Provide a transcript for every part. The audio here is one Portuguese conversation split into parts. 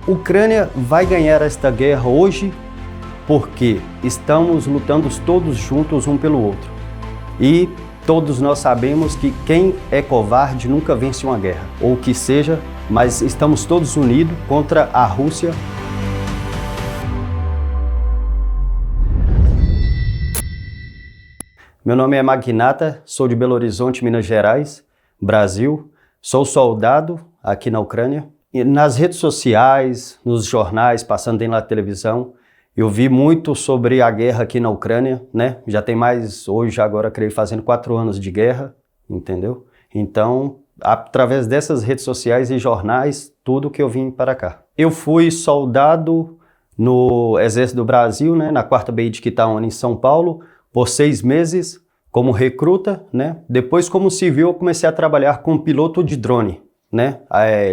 Ucrânia vai ganhar esta guerra hoje porque estamos lutando todos juntos um pelo outro. E todos nós sabemos que quem é covarde nunca vence uma guerra, ou o que seja, mas estamos todos unidos contra a Rússia. Meu nome é Magnata, sou de Belo Horizonte, Minas Gerais, Brasil. Sou soldado aqui na Ucrânia. E nas redes sociais, nos jornais, passando na televisão, eu vi muito sobre a guerra aqui na Ucrânia, né? Já tem hoje agora, creio, fazendo 4 anos de guerra, entendeu? Então, através dessas redes sociais e jornais, tudo que eu vim para cá. Eu fui soldado no Exército do Brasil, né? Na 4ª BI de Quitaúna, em São Paulo, por 6 meses, como recruta, né? Depois, como civil, eu comecei a trabalhar como piloto de drone, né?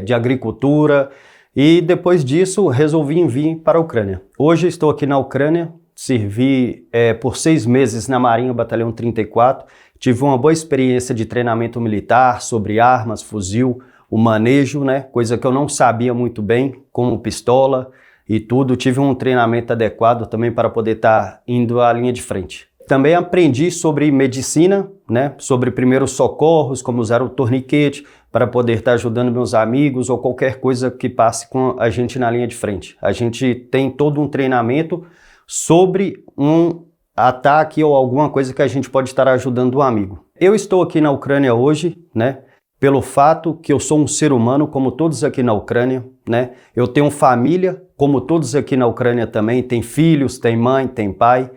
De agricultura, e depois disso resolvi vir para a Ucrânia. Hoje estou aqui na Ucrânia, servi por 6 meses na Marinha, Batalhão 34, tive uma boa experiência de treinamento militar sobre armas, fuzil, o manejo, né? Coisa que eu não sabia muito bem, como pistola e tudo. Tive um treinamento adequado também para poder estar indo à linha de frente. Também aprendi sobre medicina, né? Sobre primeiros socorros, como usar o torniquete, para poder estar ajudando meus amigos ou qualquer coisa que passe com a gente na linha de frente. A gente tem todo um treinamento sobre um ataque ou alguma coisa que a gente pode estar ajudando um amigo. Eu estou aqui na Ucrânia hoje, né? Pelo fato que eu sou um ser humano como todos aqui na Ucrânia, né? Eu tenho família, como todos aqui na Ucrânia também, tem filhos, tem mãe, tem pai.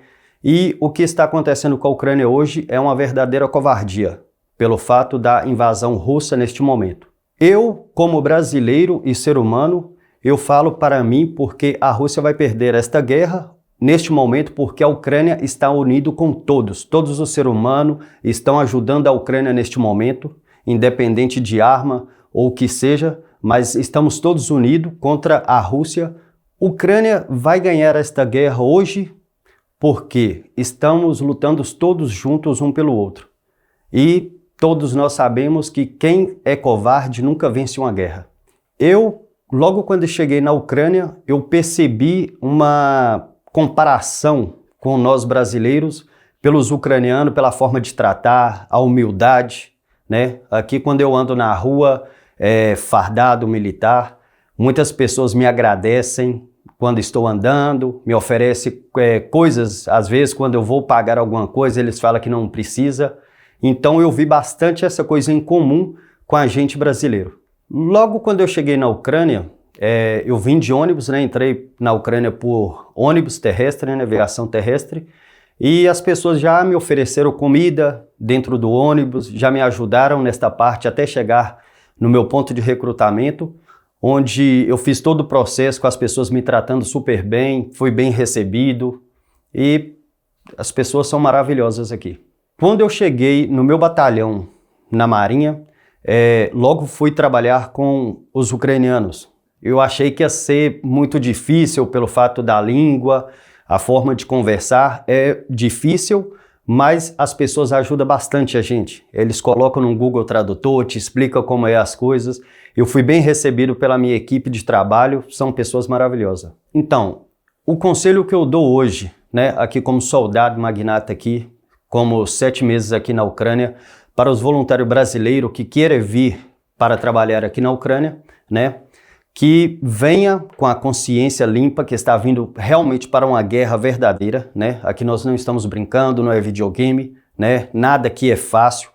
E o que está acontecendo com a Ucrânia hoje é uma verdadeira covardia, pelo fato da invasão russa neste momento. Eu, como brasileiro e ser humano, eu falo para mim porque a Rússia vai perder esta guerra neste momento porque a Ucrânia está unida com todos. Todos os seres humanos estão ajudando a Ucrânia neste momento, independente de arma ou o que seja, mas estamos todos unidos contra a Rússia. Ucrânia vai ganhar esta guerra hoje porque estamos lutando todos juntos um pelo outro. E todos nós sabemos que quem é covarde nunca vence uma guerra. Logo quando cheguei na Ucrânia, eu percebi uma comparação com nós brasileiros, pelos ucranianos, pela forma de tratar, a humildade, né? Aqui quando eu ando na rua, fardado militar, muitas pessoas me agradecem quando estou andando, me oferecem coisas, às vezes quando eu vou pagar alguma coisa, eles falam que não precisa. Então eu vi bastante essa coisa em comum com a gente brasileiro. Logo quando eu cheguei na Ucrânia, eu vim de ônibus, né? Entrei na Ucrânia por ônibus terrestre, né? Navegação terrestre, e as pessoas já me ofereceram comida dentro do ônibus, já me ajudaram nesta parte até chegar no meu ponto de recrutamento, onde eu fiz todo o processo com as pessoas me tratando super bem, fui bem recebido e as pessoas são maravilhosas aqui. Quando eu cheguei no meu batalhão na Marinha, logo fui trabalhar com os ucranianos. Eu achei que ia ser muito difícil pelo fato da língua, a forma de conversar é difícil, mas as pessoas ajudam bastante a gente. Eles colocam no Google Tradutor, te explicam como é as coisas. Eu fui bem recebido pela minha equipe de trabalho, são pessoas maravilhosas. Então, o conselho que eu dou hoje, né, aqui como soldado magnata aqui, como 7 meses aqui na Ucrânia, para os voluntários brasileiros que querem vir para trabalhar aqui na Ucrânia, né, que venha com a consciência limpa, que está vindo realmente para uma guerra verdadeira, né? Aqui nós não estamos brincando, não é videogame, né? Nada aqui é fácil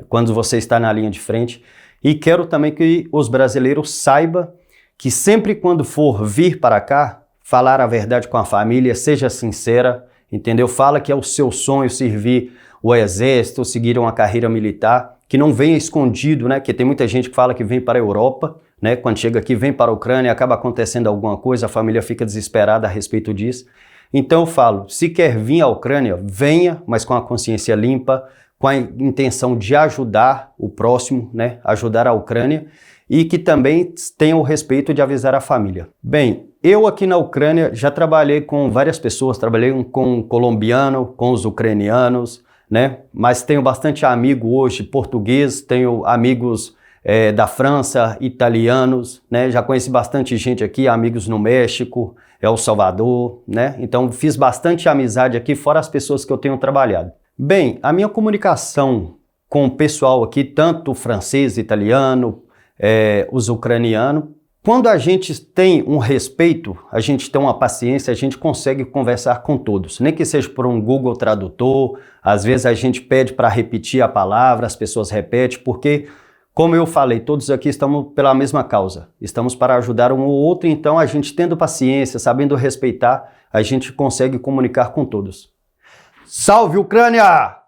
quando você está na linha de frente. E quero também que os brasileiros saibam que sempre quando for vir para cá, falar a verdade com a família, seja sincera, entendeu? Fala que é o seu sonho servir o exército, seguir uma carreira militar, que não venha escondido, né? Que tem muita gente que fala que vem para a Europa, né? Quando chega aqui, vem para a Ucrânia, acaba acontecendo alguma coisa, a família fica desesperada a respeito disso. Então eu falo, se quer vir à Ucrânia, venha, mas com a consciência limpa, com a intenção de ajudar o próximo, né? Ajudar a Ucrânia, e que também tenha o respeito de avisar a família. Bem, eu aqui na Ucrânia já trabalhei com várias pessoas, trabalhei com colombiano, com os ucranianos, né? Mas tenho bastante amigo hoje português, tenho amigos da França, italianos, né? Já conheci bastante gente aqui, amigos no México, El Salvador, né? Então fiz bastante amizade aqui, fora as pessoas que eu tenho trabalhado. Bem, a minha comunicação com o pessoal aqui, tanto francês, italiano, os ucranianos, quando a gente tem um respeito, a gente tem uma paciência, a gente consegue conversar com todos. Nem que seja por um Google Tradutor, às vezes a gente pede para repetir a palavra, as pessoas repetem, porque, como eu falei, todos aqui estamos pela mesma causa. Estamos para ajudar um ou outro, então a gente tendo paciência, sabendo respeitar, a gente consegue comunicar com todos. Salve Ucrânia!